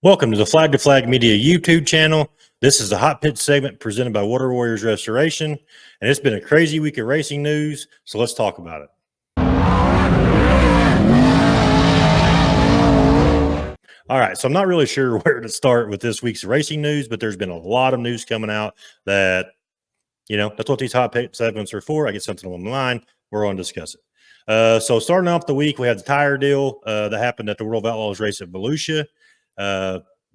Welcome to the Flag to Flag Media YouTube channel. This is the Hot Pit segment presented by Water Warriors Restoration, and it's been a crazy week of racing news, so let's talk about it. All right, so I'm not really sure where to start with this week's racing news, but there's been a lot of news coming out that, that's what these Hot Pit segments are for. I get something on the line, we're going to discuss it. So starting off the week, we had the tire deal that happened at the World of Outlaws race at Volusia.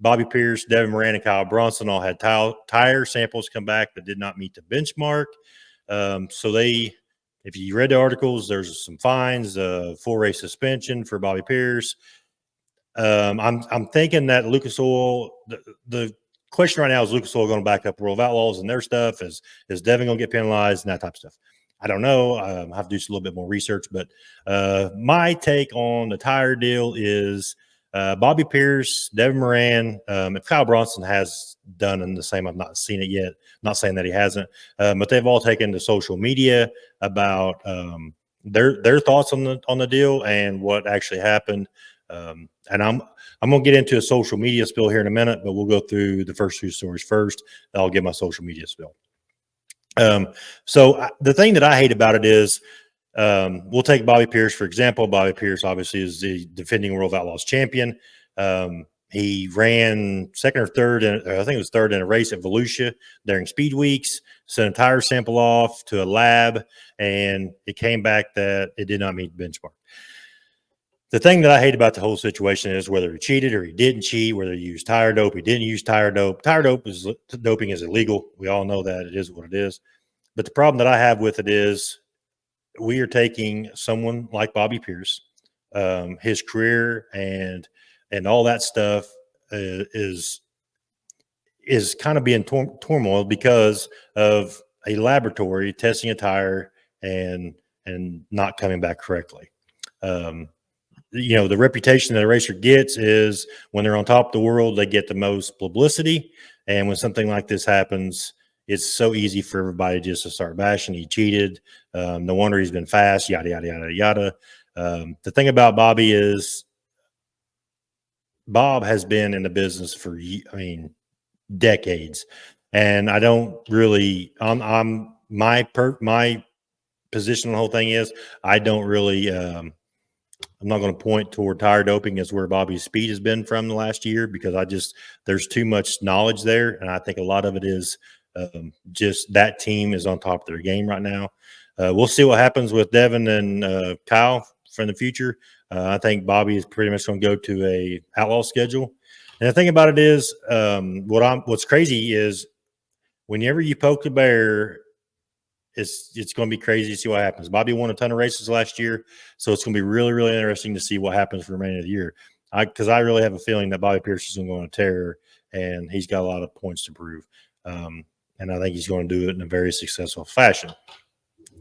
Bobby Pierce, Devin Moran, and Kyle Bronson all had tire samples come back that did not meet the benchmark. If you read the articles, there's some fines, full race suspension for Bobby Pierce. I'm thinking that Lucas Oil, the question right now is Lucas Oil going to back up World of Outlaws and their stuff? Is Devin going to get penalized and that type of stuff? I don't know. I have to do a little bit more research, but my take on the tire deal is Bobby Pierce, Devin Moran, if Kyle Bronson has done the same, I've not seen it yet. Not saying that he hasn't, but they've all taken to social media about their thoughts on the deal and what actually happened. And I'm gonna get into a social media spill here in a minute, but we'll go through the first two stories first. I'll give my social media spill. The thing that I hate about it is, we'll take Bobby Pierce, for example. Bobby Pierce obviously is the defending World of Outlaws champion. He ran second or third, I think it was third in a race at Volusia during speed weeks, sent a tire sample off to a lab, and it came back that it did not meet the benchmark. The thing that I hate about the whole situation is whether he cheated or he didn't cheat, whether he used tire dope, he didn't use tire dope. Doping is illegal. We all know that. It is what it is. But the problem that I have with it is we are taking someone like Bobby Pierce, his career and all that stuff is kind of being turmoil because of a laboratory testing a tire and not coming back correctly. The reputation that a racer gets is when they're on top of the world, they get the most publicity. And when something like this happens, it's so easy for everybody just to start bashing. He cheated. No wonder he's been fast, yada, yada, yada, yada. The thing about Bobby is Bob has been in the business for, decades. And I don't really, my position on the whole thing is I don't really, I'm not going to point toward tire doping as where Bobby's speed has been from the last year, because there's too much knowledge there. And I think a lot of it is just that team is on top of their game right now. We'll see what happens with Devin and Kyle for the future. I think Bobby is pretty much going to go to a outlaw schedule. And the thing about it is, what's crazy is whenever you poke the bear, it's going to be crazy to see what happens. Bobby won a ton of races last year, so it's going to be really, really interesting to see what happens for the remainder of the year. Because I really have a feeling that Bobby Pierce is going to go on a tear, and he's got a lot of points to prove. And I think he's going to do it in a very successful fashion.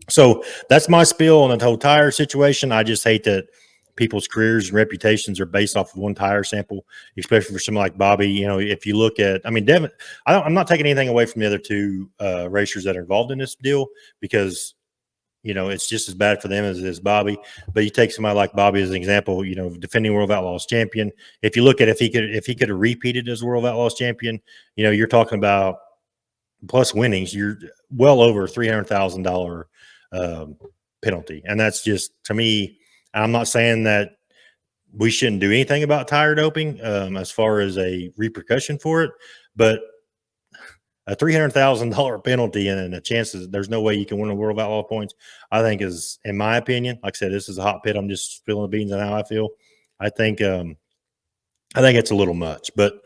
So that's my spiel on the whole tire situation. I just hate that people's careers and reputations are based off of one tire sample, especially for someone like Bobby. If you look at, Devin, I'm not taking anything away from the other two racers that are involved in this deal, because, it's just as bad for them as it is Bobby. But you take somebody like Bobby as an example, defending World of Outlaws champion. If you look at if he could have repeated as World of Outlaws champion, you're talking about plus winnings, you're well over $300,000 penalty. And that's just, to me, I'm not saying that we shouldn't do anything about tire doping as far as a repercussion for it, but a $300,000 penalty and a chance that there's no way you can win a World of Outlaw points, I think is, in my opinion, like I said, this is a hot pit. I'm just spilling the beans on how I feel. I think it's a little much, but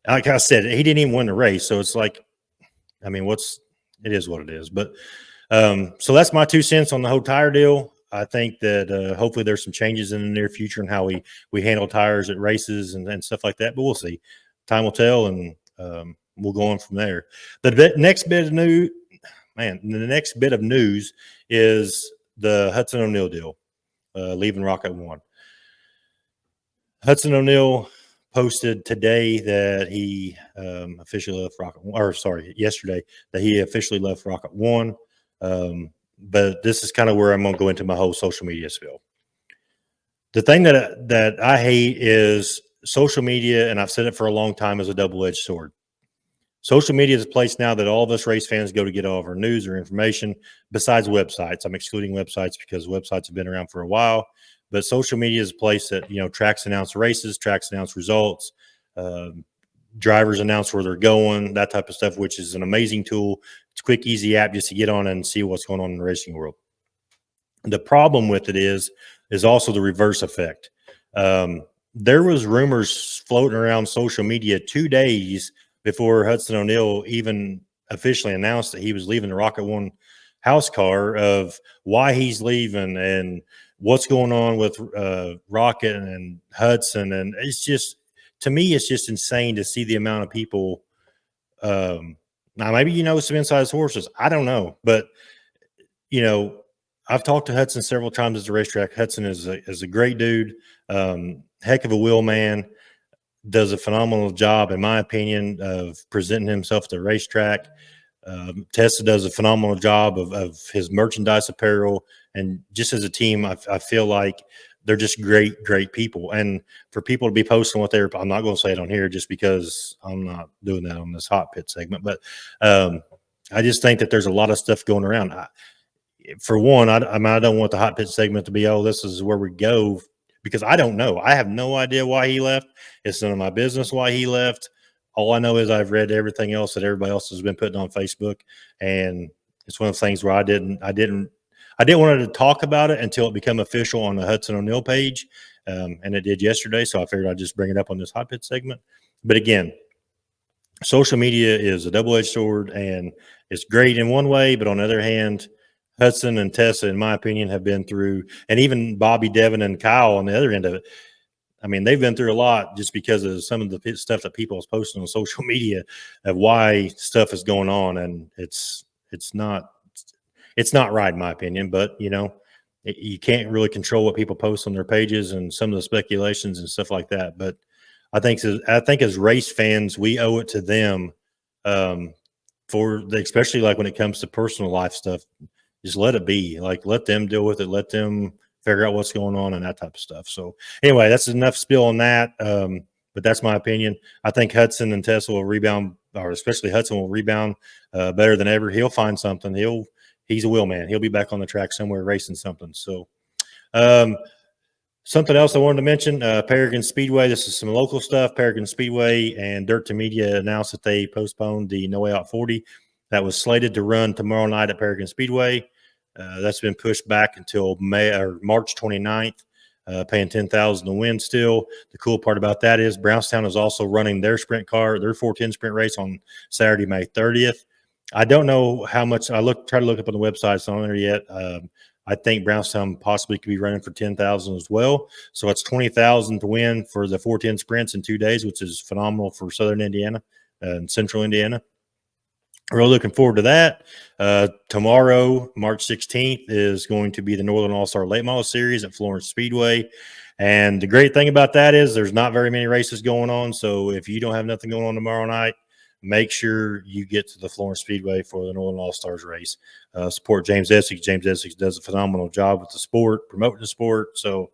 like I said, he didn't even win the race. So it's like, it is what it is. But so that's my 2 cents on the whole tire deal. I think that hopefully there's some changes in the near future in how we handle tires at races and stuff like that. But we'll see. Time will tell, and we'll go on from there. The next bit of news is the Hudson ONeal deal, leaving Rocket One. Hudson ONeal posted today that he officially left Rocket One, or sorry, yesterday that he officially left Rocket One. But this is kind of where I'm going to go into my whole social media spill. The thing that I hate is social media, and I've said it for a long time, is a double-edged sword. Social media is a place now that all of us race fans go to get all of our news or information, besides websites. I'm excluding websites because websites have been around for a while, but social media is a place that, tracks announce races, tracks announce results, um, drivers announce where they're going, that type of stuff, which is an amazing tool. It's a quick, easy app just to get on and see what's going on in the racing world. The problem with it is also the reverse effect. There was rumors floating around social media 2 days before Hudson ONeal even officially announced that he was leaving the Rocket One house car, of why he's leaving and what's going on with Rocket and Hudson. And it's just, to me, it's just insane to see the amount of people. Now, maybe some inside sources. I don't know, but you know, I've talked to Hudson several times at the racetrack. Hudson is a great dude, heck of a wheel man, does a phenomenal job, in my opinion, of presenting himself at the racetrack. Tessa does a phenomenal job of his merchandise apparel. And just as a team, I feel like they're just great people. And for people to be posting what they're, I'm not going to say it on here just because I'm not doing that on this hot pit segment, but I just think that there's a lot of stuff going around. For one, I mean, I don't want the hot pit segment to be, oh, this is where we go, because I don't know. I have no idea why he left. It's none of my business why he left. All I know is I've read everything else that everybody else has been putting on Facebook, and it's one of the things where I didn't want to talk about it until it became official on the Hudson ONeal page, and it did yesterday. So I figured I'd just bring it up on this hot pit segment. But again, social media is a double-edged sword, and it's great in one way, but on the other hand, Hudson and Tessa, in my opinion, have been through, and even Bobby, Devin, and Kyle on the other end of it. I mean, they've been through a lot just because of some of the stuff that people are posting on social media of why stuff is going on, and it's not right in my opinion. But you can't really control what people post on their pages and some of the speculations and stuff like that. But I think as race fans, we owe it to them, especially like when it comes to personal life stuff. Just let it be. Like, let them deal with it. Let them figure out what's going on and that type of stuff. So anyway, that's enough spill on that. But that's my opinion. I think Hudson and Tessa will rebound, or especially Hudson will rebound better than ever. He'll find something. He's a wheel man. He'll be back on the track somewhere racing something. So something else I wanted to mention, Peregrine Speedway. This is some local stuff. Peregrine Speedway and Dirt to Media announced that they postponed the No Way Out 40 that was slated to run tomorrow night at Peregrine Speedway. That's been pushed back until March 29th, paying $10,000 to win still. The cool part about that is Brownstown is also running their sprint car, their 410 sprint race on Saturday, May 30th. I don't know how much. Try to look up on the website. It's not on there yet. I think Brownstown possibly could be running for $10,000 as well. So it's $20,000 to win for the 410 sprints in 2 days, which is phenomenal for Southern Indiana and Central Indiana. Really looking forward to that. Tomorrow, March 16th, is going to be the Northern All-Star Late Model Series at Florence Speedway. And the great thing about that is there's not very many races going on. So if you don't have nothing going on tomorrow night, make sure you get to the Florence Speedway for the Northern All-Stars race. Support James Essex. James Essex does a phenomenal job with the sport, promoting the sport. So,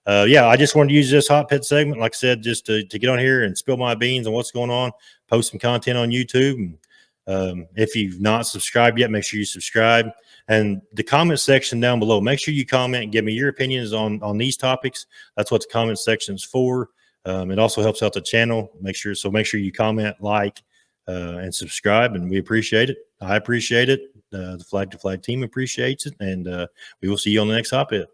I just wanted to use this hot pit segment, like I said, just to get on here and spill my beans on what's going on, post some content on YouTube. And if you've not subscribed yet, make sure you subscribe. And the comment section down below, make sure you comment and give me your opinions on these topics. That's what the comment section is for. It also helps out the channel. Make sure you comment, like, and subscribe, and we appreciate it. I appreciate it. The Flag to Flag team appreciates it, and we will see you on the next hot pit.